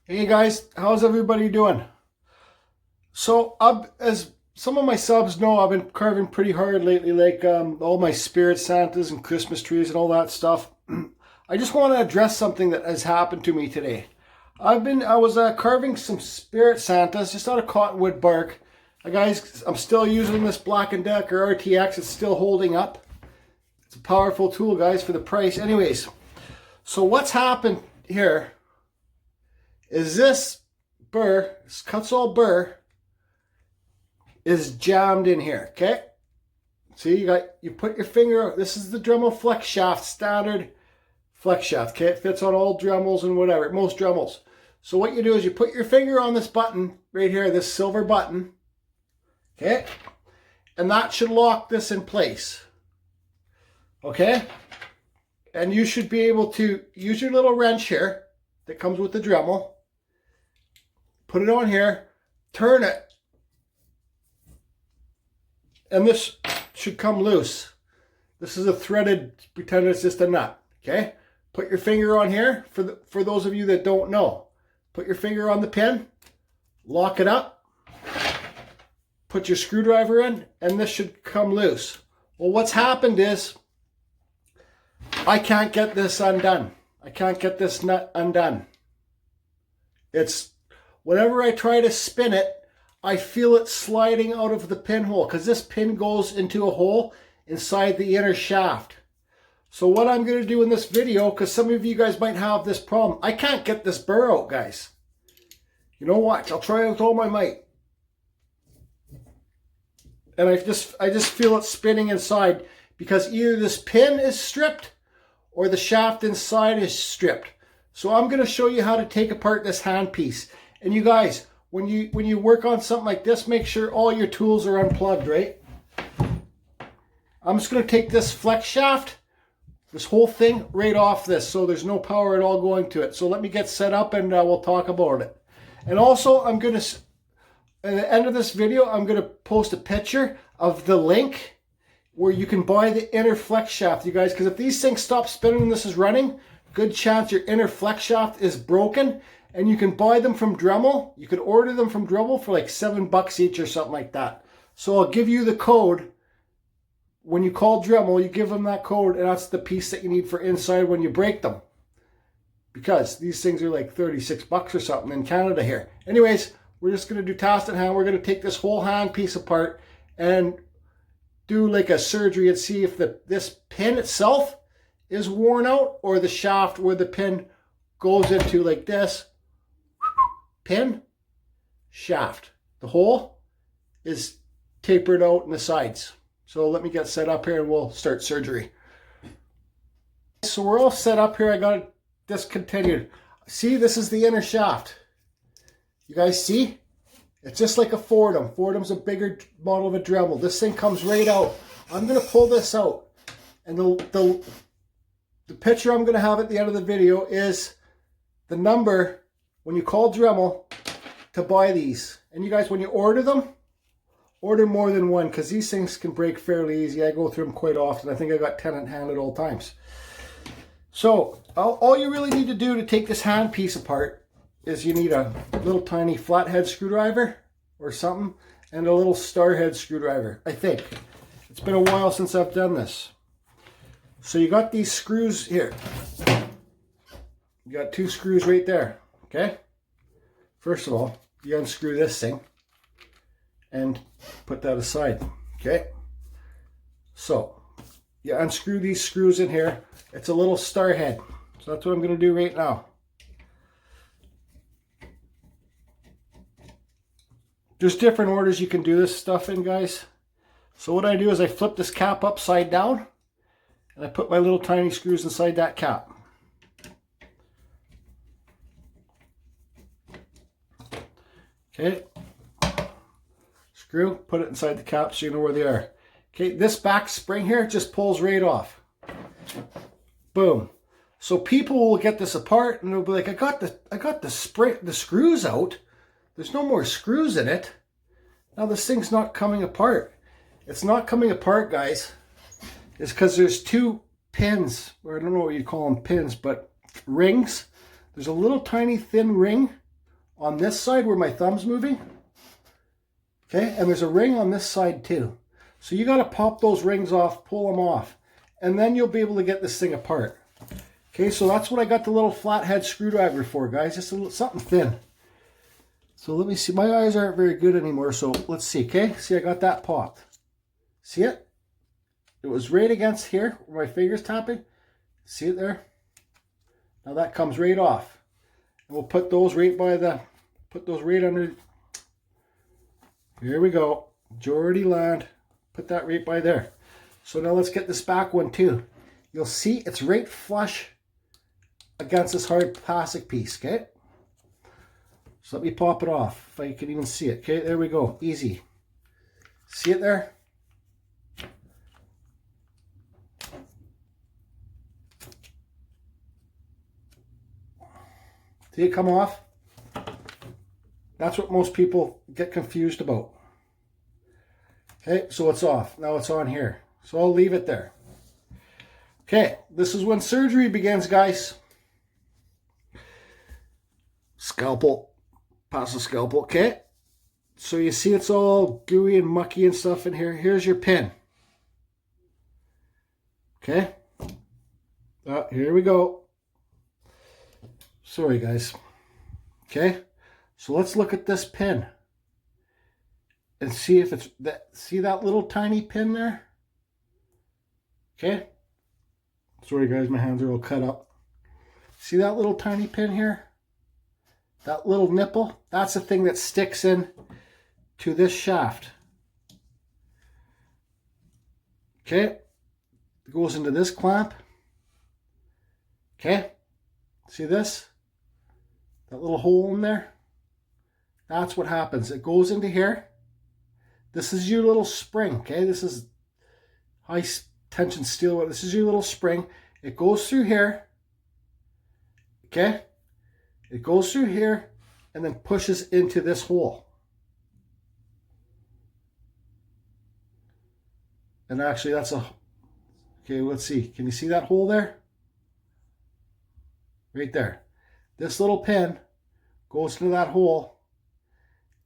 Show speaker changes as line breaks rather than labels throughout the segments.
Hey guys, how's everybody doing? So, as some of my subs know, I've been carving pretty hard lately, like all my spirit Santas and Christmas trees and all that stuff. I just want to address something that has happened to me today. I was carving some spirit Santas just out of cottonwood bark. Guys, I'm still using this Black & Decker RTX. It's still holding up. It's a powerful tool, guys, for the price. Anyways, so what's happened here is this Kutzall burr is jammed in here, okay? See, you put your finger, this is the Dremel flex shaft, standard flex shaft, okay? It fits on all Dremels and whatever, most Dremels. So what you do is you put your finger on this button right here, this silver button, okay? And that should lock this in place, okay? And you should be able to use your little wrench here that comes with the Dremel. Put it on here, turn it, and this should come loose. This is a threaded, pretend it's just a nut, okay? Put your finger on here, for those of you that don't know. Put your finger on the pin, lock it up, put your screwdriver in, and this should come loose. Well, what's happened is, I can't get this undone. I can't get this nut undone. Whenever I try to spin it, I feel it sliding out of the pinhole because this pin goes into a hole inside the inner shaft. So what I'm going to do in this video, because some of you guys might have this problem, I can't get this burr out, guys. You know what? I'll try it with all my might. And I just feel it spinning inside because either this pin is stripped or the shaft inside is stripped. So I'm going to show you how to take apart this handpiece. And you guys, when you work on something like this, make sure all your tools are unplugged, right? I'm just going to take this flex shaft, this whole thing, right off this, so there's no power at all going to it. So let me get set up and we'll talk about it. And also, I'm going to, at the end of this video, I'm going to post a picture of the link where you can buy the inner flex shaft, you guys, because if these things stop spinning and this is running, good chance your inner flex shaft is broken. And you can buy them from Dremel. You can order them from Dremel for like $7 each or something like that. So I'll give you the code. When you call Dremel, you give them that code, and that's the piece that you need for inside when you break them. Because these things are like $36 or something in Canada here. Anyways, we're just going to do task at hand. We're going to take this whole hand piece apart and do like a surgery and see if this pin itself is worn out or the shaft where the pin goes into like this. Pin, shaft. The hole is tapered out in the sides. So let me get set up here and we'll start surgery. So we're all set up here. I got it discontinued. See, this is the inner shaft. You guys see? It's just like a Fordham. Fordham's a bigger model of a Dremel. This thing comes right out. I'm going to pull this out. And the picture I'm going to have at the end of the video is the number when you call Dremel to buy these. And you guys, when you order them, order more than one because these things can break fairly easy. I go through them quite often. I think I got 10 in hand at all times. So all you really need to do to take this handpiece apart is you need a little tiny flathead screwdriver or something and a little starhead screwdriver, I think. It's been a while since I've done this. So you got these screws here. You got two screws right there, okay? First of all, you unscrew this thing and put that aside, okay? So, you unscrew these screws in here. It's a little star head. So that's what I'm going to do right now. There's different orders you can do this stuff in, guys. So what I do is I flip this cap upside down and I put my little tiny screws inside that cap. Okay, screw, put it inside the cap so you know where they are. Okay, this back spring here just pulls right off. Boom. So people will get this apart and they'll be like, I got the screws out. There's no more screws in it. Now this thing's not coming apart. It's not coming apart, guys. It's because there's two pins, or I don't know what you call them, pins, but rings. There's a little tiny thin ring on this side where my thumb's moving. Okay, and there's a ring on this side too. So you got to pop those rings off, pull them off, and then you'll be able to get this thing apart. Okay, so that's what I got the little flathead screwdriver for, guys. Just a little, something thin. So let me see. My eyes aren't very good anymore, so let's see. Okay, see, I got that popped. See it? It was right against here where my finger's tapping. See it there? Now that comes right off. And we'll put those right by the, put those right under. Here we go. Majority land. Put that right by there. So now let's get this back one too. You'll see it's right flush against this hard plastic piece, okay? So let me pop it off, if I can even see it. Okay, there we go. Easy. See it there? See it come off? That's what most people get confused about. Okay, so it's off. Now it's on here. So I'll leave it there. Okay, this is when surgery begins, guys. Scalpel. Pass the scalpel. Okay. So you see it's all gooey and mucky and stuff in here. Here's your pin. Okay. Here we go. Sorry, guys. Okay. So let's look at this pin and see if it's that. See that little tiny pin there? Okay. Sorry, guys, my hands are all cut up. See that little tiny pin here? That little nipple? That's the thing that sticks in to this shaft. Okay. It goes into this clamp. Okay. See this? That little hole in there? That's what happens. It goes into here. This is your little spring, okay? This is high tension steel. This is your little spring. It goes through here, okay? It goes through here and then pushes into this hole. And actually that's a, okay, let's see. Can you see that hole there? Right there. This little pin goes into that hole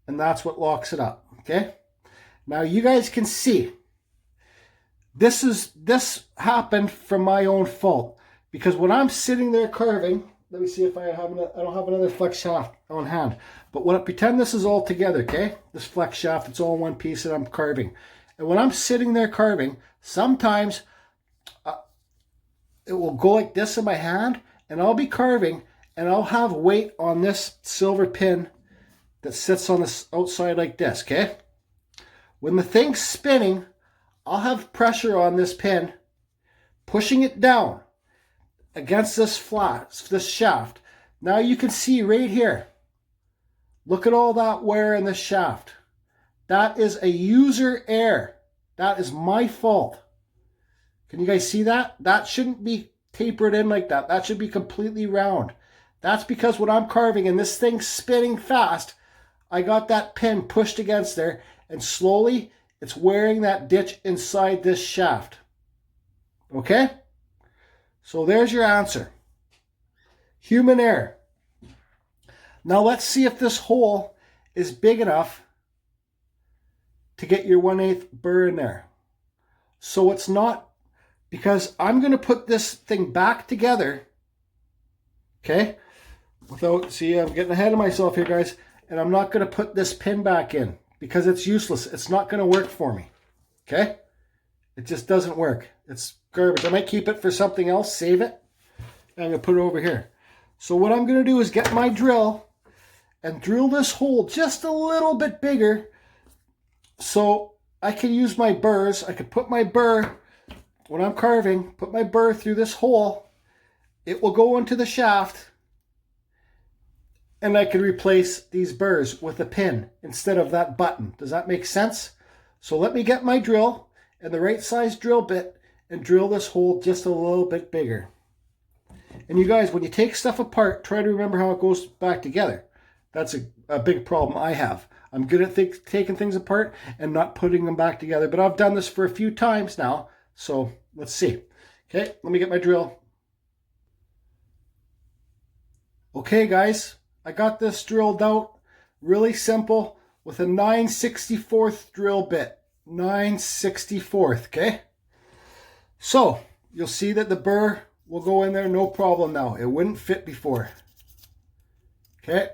and that's what locks it up, okay? Now you guys can see this happened from my own fault, because when I'm sitting there carving, let me see if I have I don't have another flex shaft on hand, but when I pretend this is all together, okay? This flex shaft, it's all in one piece that I'm carving. And when I'm sitting there carving, sometimes it will go like this in my hand and I'll be carving and I'll have weight on this silver pin that sits on this outside like this, okay? When the thing's spinning, I'll have pressure on this pin, pushing it down against this this shaft. Now you can see right here. Look at all that wear in this shaft. That is a user error. That is my fault. Can you guys see that? That shouldn't be tapered in like that. That should be completely round. That's because when I'm carving and this thing's spinning fast, I got that pin pushed against there and slowly it's wearing that ditch inside this shaft. Okay? So there's your answer. Human error. Now let's see if this hole is big enough to get your 1/8 burr in there. So it's not, because I'm going to put this thing back together. Okay? Without, see, I'm getting ahead of myself here, guys. And I'm not going to put this pin back in because it's useless. It's not going to work for me. Okay? It just doesn't work. It's garbage. I might keep it for something else, save it. And I'm going to put it over here. So what I'm going to do is get my drill and drill this hole just a little bit bigger so I can use my burrs. I could put my burr, when I'm carving, put my burr through this hole. It will go into the shaft. And I can replace these burrs with a pin instead of that button. Does that make sense? So let me get my drill and the right size drill bit and drill this hole just a little bit bigger. And you guys, when you take stuff apart, try to remember how it goes back together. That's a big problem I have. I'm good at taking things apart and not putting them back together. But I've done this for a few times now. So let's see. Okay, let me get my drill. Okay, guys. I got this drilled out really simple with a 9/64 drill bit. 9/64, okay? So you'll see that the burr will go in there no problem now. It wouldn't fit before. Okay.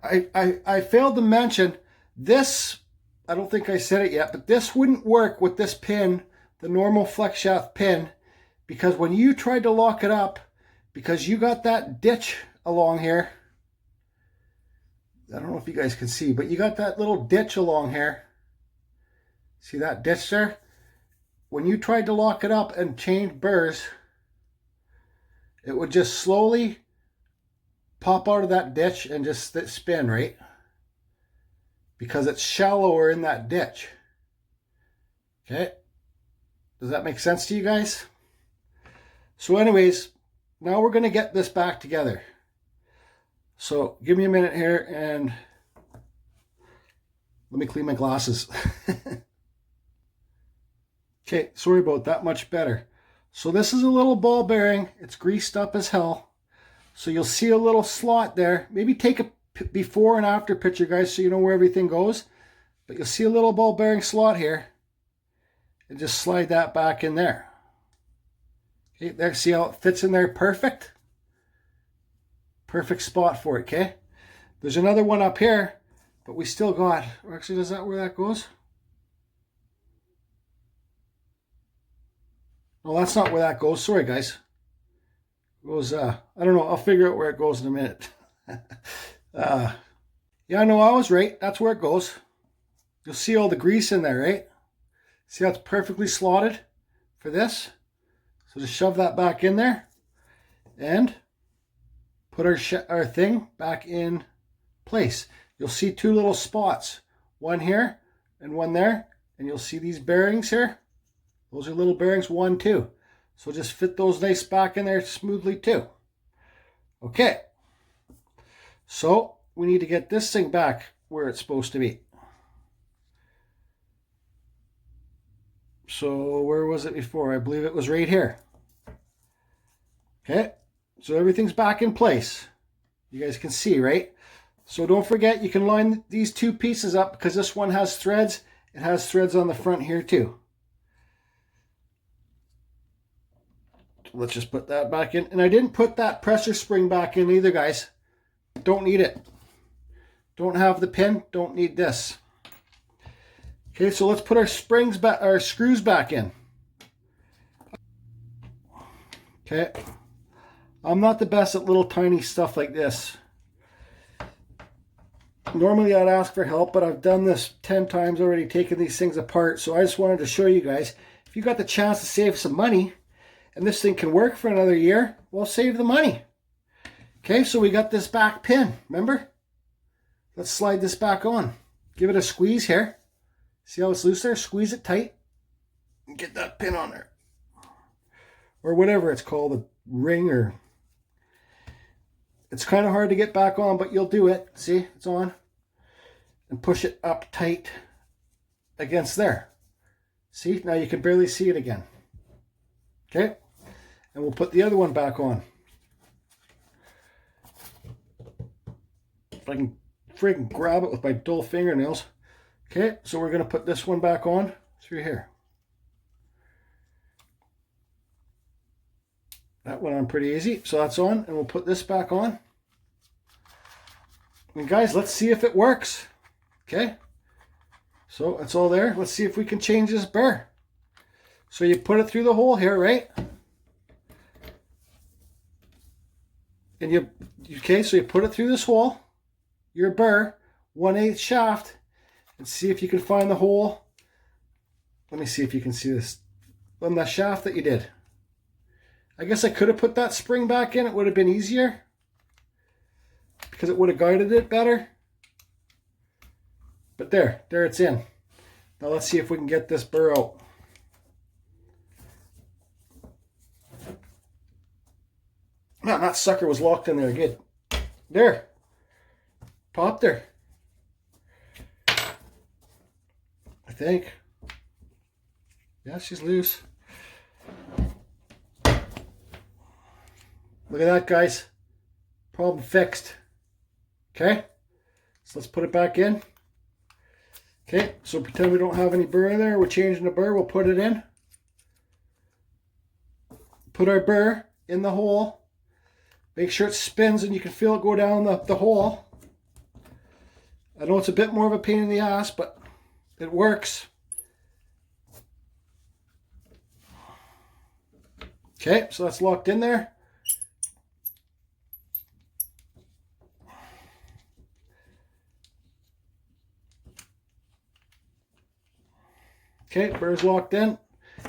I failed to mention this, I don't think I said it yet, but this wouldn't work with this pin, the normal flex shaft pin, because when you tried to lock it up, because you got that ditch along here, I don't know if you guys can see, but you got that little ditch along here. See that ditch there? When you tried to lock it up and change burrs, it would just slowly pop out of that ditch and just spin, right? Because it's shallower in that ditch. Okay? Does that make sense to you guys? So anyways, now we're going to get this back together. So give me a minute here and let me clean my glasses. Okay, sorry about that, much better. So this is a little ball bearing. It's greased up as hell. So you'll see a little slot there. Maybe take a before and after picture, guys, so you know where everything goes. But you'll see a little ball bearing slot here. And just slide that back in there. Okay, there, see how it fits in there perfect? Perfect spot for it, okay? There's another one up here, but we still got, or actually, is that where that goes? No, that's not where that goes. Sorry, guys. It goes, I don't know. I'll figure out where it goes in a minute. Yeah, no, I was right. That's where it goes. You'll see all the grease in there, right? See how it's perfectly slotted for this? So just shove that back in there and put our thing back in place. You'll see two little spots, one here and one there, and you'll see these bearings here. Those are little bearings, 1, 2. So just fit those nice back in there smoothly too. Okay. So we need to get this thing back where it's supposed to be. So where was it before? I believe it was right here. Okay. So everything's back in place. You guys can see, right? So don't forget, you can line these two pieces up because this one has threads. It has threads on the front here too. Let's just put that back in. And I didn't put that pressure spring back in either, guys. Don't need it. Don't have the pin. Don't need this. Okay, so let's put our springs back, our screws back in. Okay. I'm not the best at little tiny stuff like this. Normally I'd ask for help, but I've done this 10 times already, taking these things apart. So I just wanted to show you guys, if you got the chance to save some money, and this thing can work for another year, well, save the money. Okay, so we got this back pin, remember? Let's slide this back on. Give it a squeeze here. See how it's loose there? Squeeze it tight and get that pin on there. Or whatever it's called, a ring, or... It's kind of hard to get back on, but you'll do it. See, it's on. And push it up tight against there. See, now you can barely see it again. Okay, and we'll put the other one back on. If I can friggin' grab it with my dull fingernails. Okay, so we're going to put this one back on through here. That went on pretty easy, so that's on, and we'll put this back on. And guys, let's see if it works. Okay, so it's all there. Let's see if we can change this burr. So you put it through the hole here, right? And okay, so you put it through this hole, your burr, 1/8 shaft, and see if you can find the hole. Let me see if you can see this on the shaft that you did. I guess I could have put that spring back in. It would have been easier because it would have guided it better. But there it's in. Now let's see if we can get this burr out. Man, that sucker was locked in there good. There. Popped her. I think. Yeah, she's loose. Look at that, guys. Problem fixed. Okay, so let's put it back in. Okay, so pretend we don't have any burr in there. We're changing the burr. We'll put it in. Put our burr in the hole. Make sure it spins and you can feel it go down the hole. I know it's a bit more of a pain in the ass, but it works. Okay, so that's locked in there. Okay, burr's locked in.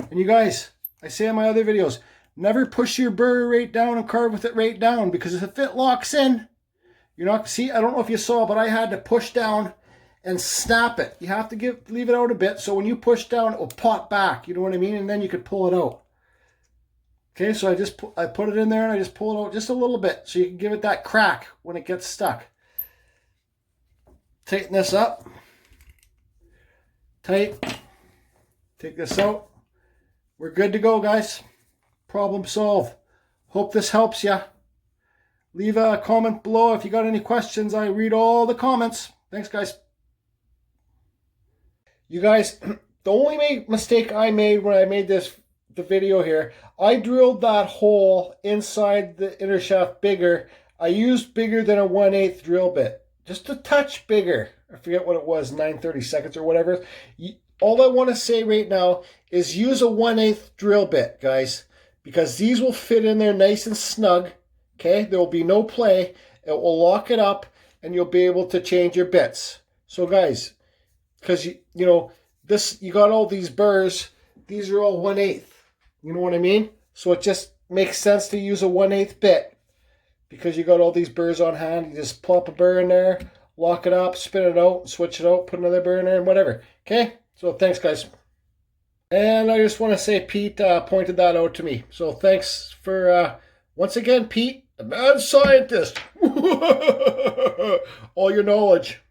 And you guys, I say in my other videos, never push your burr right down and carve with it right down, because if it locks in, you're not, see, I don't know if you saw, but I had to push down and snap it. You have to leave it out a bit, so when you push down, it will pop back, you know what I mean? And then you could pull it out. Okay, so I put it in there and I just pull it out just a little bit so you can give it that crack when it gets stuck. Tighten this up. Tight. Take this out. We're good to go, guys. Problem solved. Hope this helps you. Leave a comment below if you got any questions. I read all the comments. Thanks, guys. You guys, the only mistake I made when I made the video here, I drilled that hole inside the inner shaft bigger. I used bigger than a 1/8 drill bit. Just a touch bigger. I forget what it was, 9/32 or whatever. All I want to say right now is use a 1/8 drill bit, guys, because these will fit in there nice and snug. Okay, there will be no play. It will lock it up and you'll be able to change your bits. So guys, because you know this, you got all these burrs, these are all 1/8. You know what I mean? So it just makes sense to use a 1/8 bit because you got all these burrs on hand. You just plop a burr in there, lock it up, spin it out, switch it out, put another burr in there, and whatever. Okay? So thanks, guys. And I just want to say Pete pointed that out to me. So thanks for, once again, Pete, the mad scientist. All your knowledge.